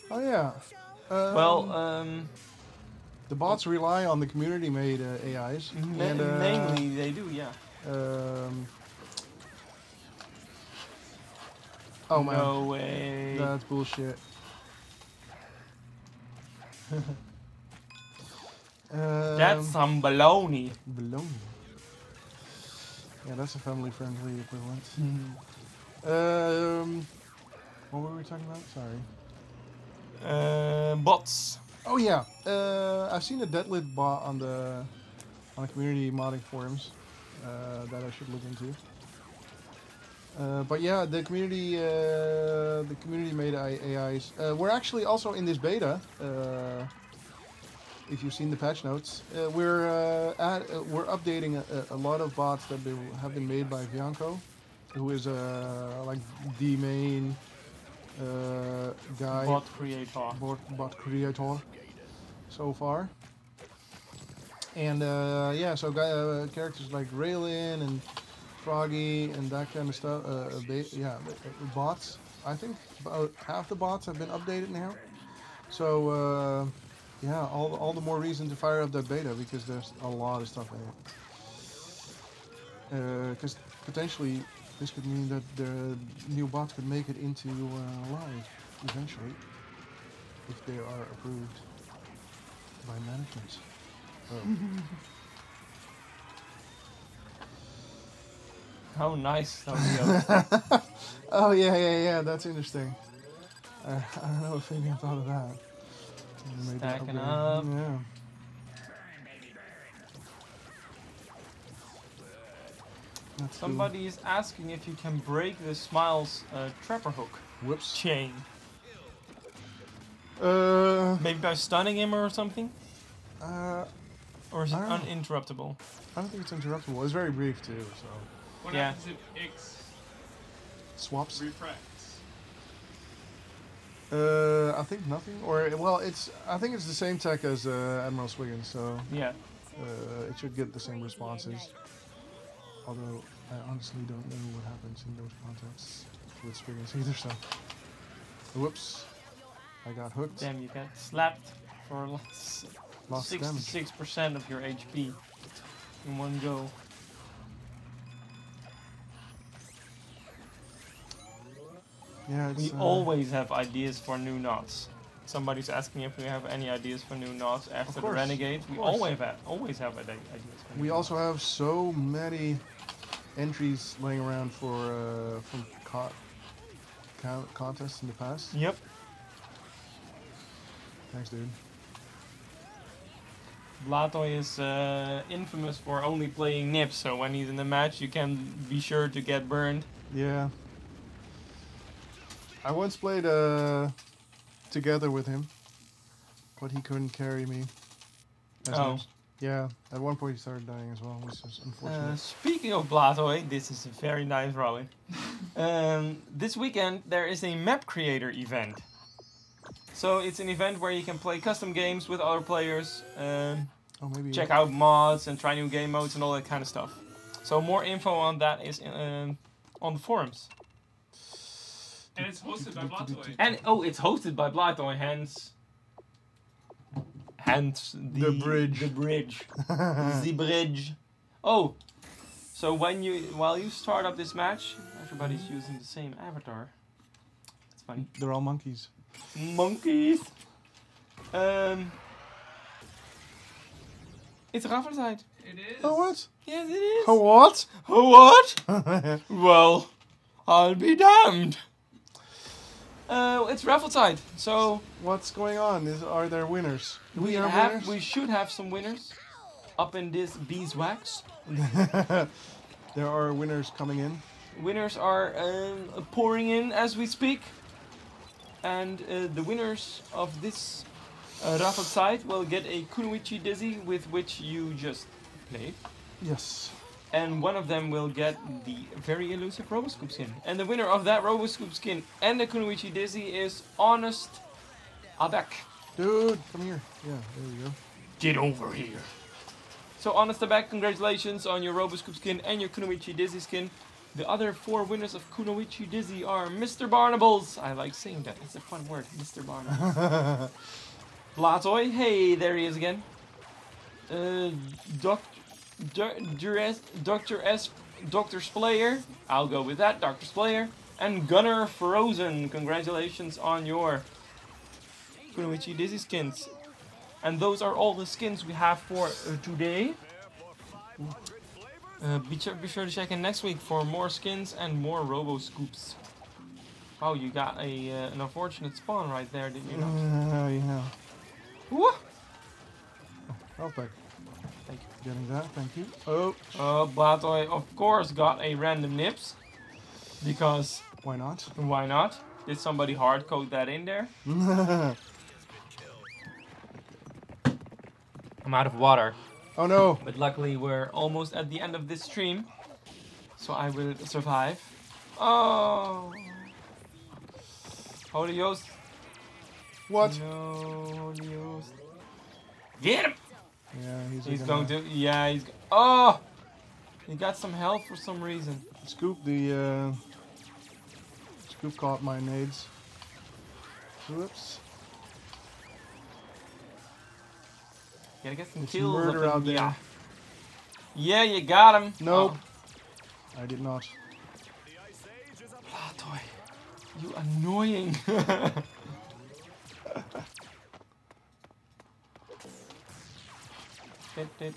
Oh yeah. The bots rely on the community-made AIs. Mainly, they do, yeah. Oh man. No way. That's bullshit. That's some baloney. Baloney. Yeah, that's a family-friendly equivalent. What were we talking about? Sorry. Bots. Oh yeah. I've seen a deadlit bot on the community modding forums that I should look into. But yeah, the community made AIs. We're actually also in this beta. If you've seen the patch notes, we're updating a lot of bots that have been made by Bianco, who is like the main guy. Bot creator. Bot creator so far. And yeah, so characters like Raylin and Froggy and that kind of stuff. Bots. I think about half the bots have been updated now. So yeah, all the more reason to fire up that beta because there's a lot of stuff in it. Because potentially this could mean that the new bots could make it into live eventually if they are approved by management. Oh. How nice that was. Oh yeah, that's interesting. I don't know if anyone thought of that. Maybe Stacking upgrade. up. Yeah. That's cool. Somebody is asking if you can break the Smiles trapper hook Whoops. chain. Uh, Maybe by stunning him or something? uh, Or is it I don't know. uninterruptible? I don't think it's interruptible. It's very brief too, so What Yeah. happens if X swaps. refracts? I think nothing. Or well, I think it's the same tech as Admiral Swiggin, so Yeah. it should get the same responses. Although I honestly don't know what happens in those contexts with Swiggins either. So, whoops, I got hooked. Damn, you got slapped for Lost damage. 66% of your HP in one go. Yeah, it's, We always have ideas for new knots. Somebody's asking if we have any ideas for new knots after the course, Renegade. We course. always have ideas for new We knots. also have so many entries laying around for from contests in the past. Yep. Thanks, dude. Blatoy is infamous for only playing Nips, so when he's in the match you can be sure to get burned. Yeah. I once played together with him, but he couldn't carry me. as Oh. Nips. Yeah, at one point he started dying as well, which is unfortunate. Speaking of Blatoy, this is a very nice rally. This weekend there is a map creator event. So it's an event where you can play custom games with other players, Oh, maybe. check out mods and try new game modes and all that kind of stuff. So more info on that is on the forums. And it's hosted by Blatoy. And oh, it's hosted by Blatoy, hence The bridge. The bridge. The bridge. Oh, so while you start up this match, everybody's using the same avatar. That's funny. They're all monkeys. Monkeys. It's Raffle side. It is. Oh, what? Yes, it is. Oh, what? Oh, what? Well, I'll be damned. It's Raffle side. So What's going on? Are there winners? Do we have winners? we should have some winners up in this beeswax. There are winners coming in. Winners are pouring in as we speak. And the winners of this Raffle side will get a Kunoichi Dizzy with which you just played. Yes. And one of them will get the very elusive Roboscoop skin. And the winner of that Roboscoop skin and the Kunoichi Dizzy is Honest Abek. Dude, come here. Yeah, there we go. Get over here. So Honest Abek, congratulations on your Roboscoop skin and your Kunoichi Dizzy skin. The other 4 winners of Kunoichi Dizzy are Mr. Barnables. I like saying that. It's a fun word, Mr. Barnables. Blatoy, hey, there he is again. Dr. Splayer, I'll go with that, Dr. Splayer. And Gunner Frozen, congratulations on your Kunoichi Dizzy skins. And those are all the skins we have for today. Be sure to check in next week for more skins and more Robo Scoops. Wow, you got an unfortunate spawn right there, didn't you? Yeah. Woo! Health pack. Thank you. Getting that, thank you. Oh. Blatoy, of course, got a random Nips. Because, Why not? why not? Did somebody hard code that in there? I'm out of water. Oh no. But luckily we're almost at the end of this stream. So I will survive. Oh! Holy Ghost. What? No, Holy Ghost. Get him! Yeah, He's going to... Yeah, he's... Oh! He got some health for some reason. Scoop caught my nades. Whoops. Gotta get some It's kills murder up in out there. Yeah. Yeah, you got him. Nope. Oh. I did not. Toy. You annoying. Hit.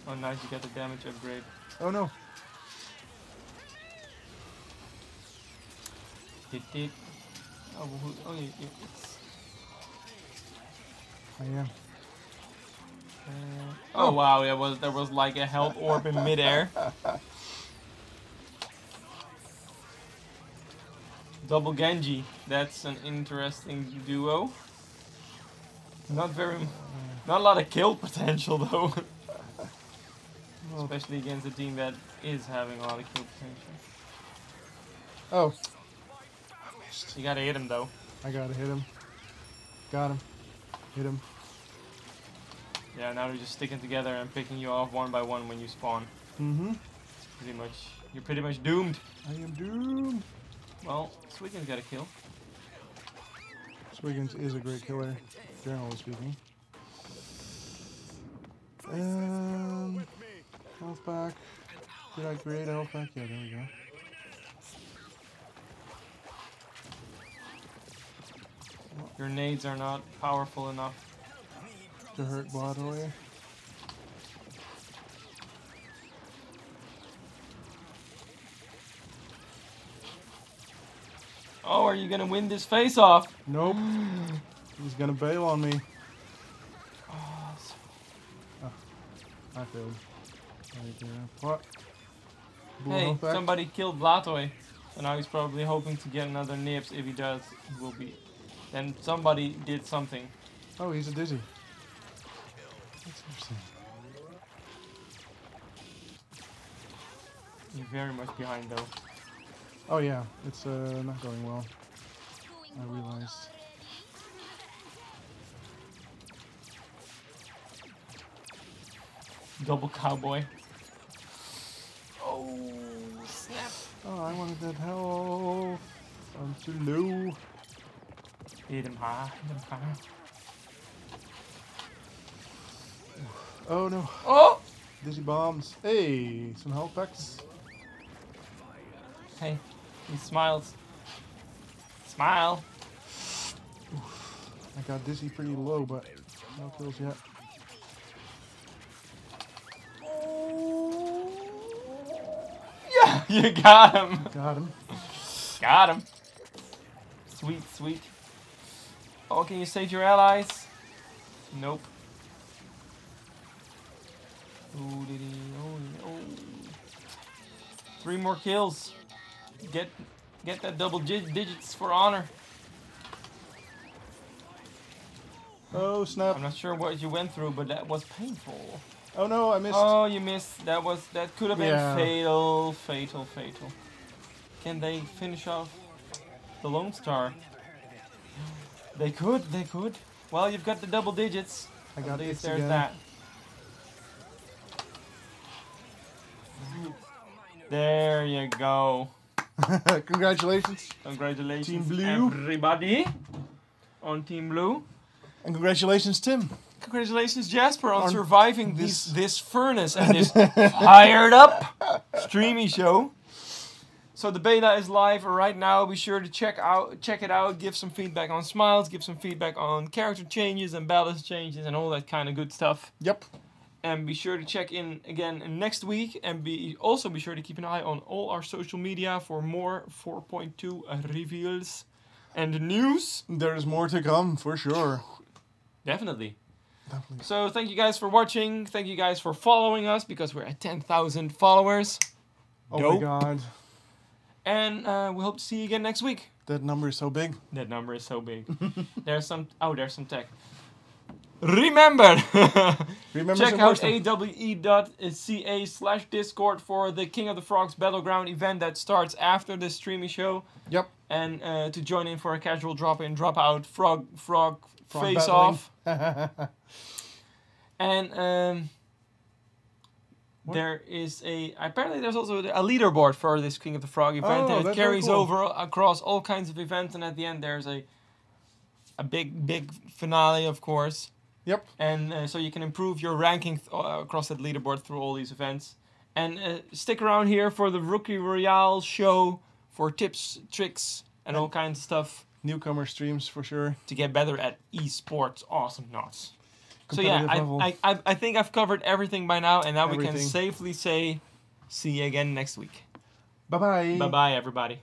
Oh, nice, you got the damage upgrade. Oh no. Hit. Oh, it's... I am. Oh wow, there was like a health orb in midair. Double Genji. That's an interesting duo. Not a lot of kill potential though. Especially against a team that is having a lot of kill potential. Oh. I missed. You gotta hit him though. I gotta hit him. Got him. Hit him. Yeah, now they're just sticking together and picking you off one by one when you spawn. Mm-hmm. You're pretty much doomed. I am doomed. Well, Swiggins got a kill. Swiggins is a great killer, generally speaking. Health back. Did I create a health back? Yeah, there we go. Your nades are not powerful enough To hurt bodily. Oh, are you gonna win this face off? Nope. He's gonna bail on me. Oh, I failed. Right there. What? Blue hey, health back? somebody killed Blatoy. So now he's probably hoping to get another nips. If he does, he will be. Then somebody did something. Oh, he's a dizzy. That's interesting. You're very much behind though. Oh yeah, it's not going well. I realized. Double cowboy. Oh, snap. Oh, I wanted that health. I'm too low. Hit him high. Oh no. Oh! Dizzy bombs. Hey, some health packs. Hey, he smiles. Smile. I got dizzy pretty low, but no kills yet. Yeah, you got him. Got him. Got him. Sweet. Oh, can you save your allies? Nope. Oh, did he? Oh. 3 more kills. Get that double digits for honor. Oh snap. I'm not sure what you went through, but that was painful. Oh no, I missed. Oh, you missed. That could have been Yeah. fatal. Can they finish off the Lone Star? They could. Well, you've got the double digits. I got At least this there's again. that. There you go. Congratulations. Congratulations, Team Blue. everybody, on Team Blue. And congratulations, Tim. Congratulations, Jasper, on On surviving this furnace and this fired up Streamisho. So the beta is live right now. Be sure to check it out. Give some feedback on smiles. Give some feedback on character changes and balance changes and all that kind of good stuff. Yep. And be sure to check in again next week. And also be sure to keep an eye on all our social media for more 4.2 reveals and news. There is more to come for sure. Definitely. Definitely. So thank you guys for watching. Thank you guys for following us because we're at 10,000 followers. Oh Dope. my god. And we hope to see you again next week. That number is so big. That number is so big. there's some tech. Remember, check some out more stuff. awe.ca/discord for the King of the Frogs Battleground event that starts after the Streamisho. Yep. And to join in for a casual drop-in, drop-out frog face battling. off. And What? There is apparently there's also a leaderboard for this King of the Frog event, Oh, and it that's very carries cool. over across all kinds of events, and at the end there's a big finale, of course. Yep. And so you can improve your ranking across that leaderboard through all these events. And stick around here for the Rookie Royale show for tips, tricks, and all kinds of stuff Newcomer streams for sure. to get better at esports Awesomenauts. So yeah, Competitive level. I think I've covered everything by now, and now we can Everything. safely say, see you again next week. Bye bye. Bye bye, everybody.